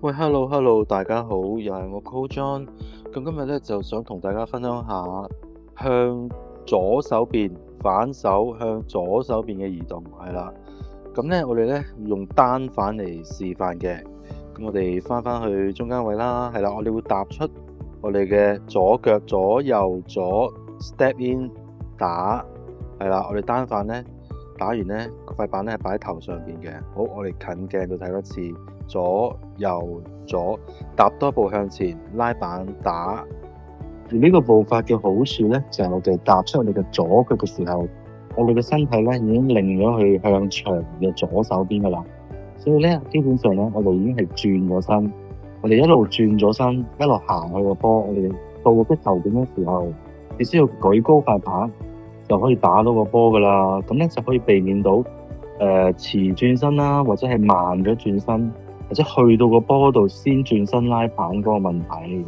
喂，hello，大家好，又係我 Coach John。咁今日咧就想同大家分享下向左手邊反手向左手邊嘅移動，係啦。咁咧我哋咧用單反嚟示範嘅。咁我哋翻去中間位啦，係啦，我哋會踏出我哋嘅左腳左右左 step in 打，係啦，我哋單反咧打完咧個塊板咧係擺喺頭上邊嘅。好，我哋近鏡度睇多次。左右左，踏多一步向前，拉板打。而呢個步法嘅好處咧，就係我哋踏出我哋嘅左腳嘅時候，我哋嘅身體咧已經擰咗去向牆嘅左手邊噶啦。所以咧，基本上咧，我哋已經係轉咗身，我哋一路轉咗身，一路行去個波。我哋到個擊頭點嘅時候，只需要舉高塊板就可以打到個波噶啦。咁咧就可以避免到遲轉身啦，或者係慢咗轉身。或者去到個波度先轉身拉板嗰個問題。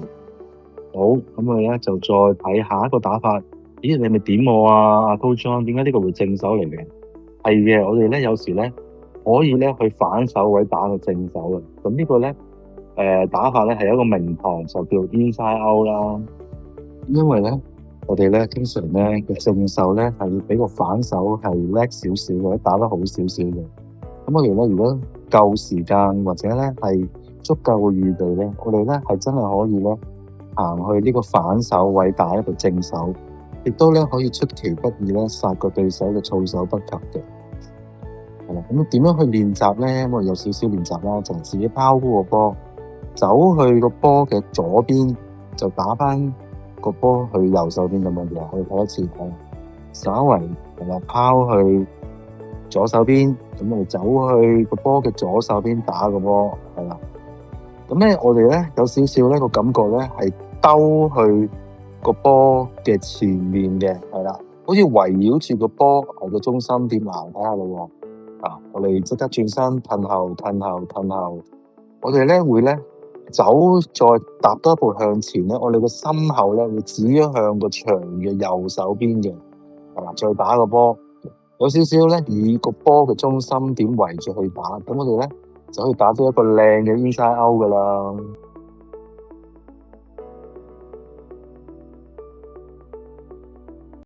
好，咁我哋咧就再睇下一個打法。咦，你咪點我啊？阿 Coach John，點解呢個會正手嚟嘅？係嘅，我哋咧有時咧可以咧去反手位打個正手嘅。咁呢個咧打法咧係一個名堂，就叫 inside out 啦。因為咧我哋咧經常咧嘅正手咧係要比個反手係叻少少或者打得好少少嘅。咁我哋咧如果夠時間或者咧係足夠嘅預備咧，我哋咧係真係可以咧行去呢個反手位打一個正手，亦都咧可以出其不意咧殺個對手嘅措手不及嘅。係啦，咁點樣去練習咧？我哋有少少練習啦，就自己拋高個波，走去個波嘅左邊，就打翻個波去右手邊咁樣嘅。我哋睇一次，稍為係啦，拋去左手邊，咁我哋走去個波嘅左手邊打個波，係啦。咁咧，我哋咧有少少咧個感覺咧係兜去個波嘅前面嘅，係啦，好似圍繞住個波係個中心點啊！睇下啦喎，我哋即刻轉身，褪後，我哋咧會咧走再踏多一步向前咧，我哋個心口咧會指咗向個牆嘅右手邊嘅，係啦，再打個波。有少少咧，以個波嘅中心點圍住去打，咁我哋咧就可以打到一個靚嘅 inside out 噶啦。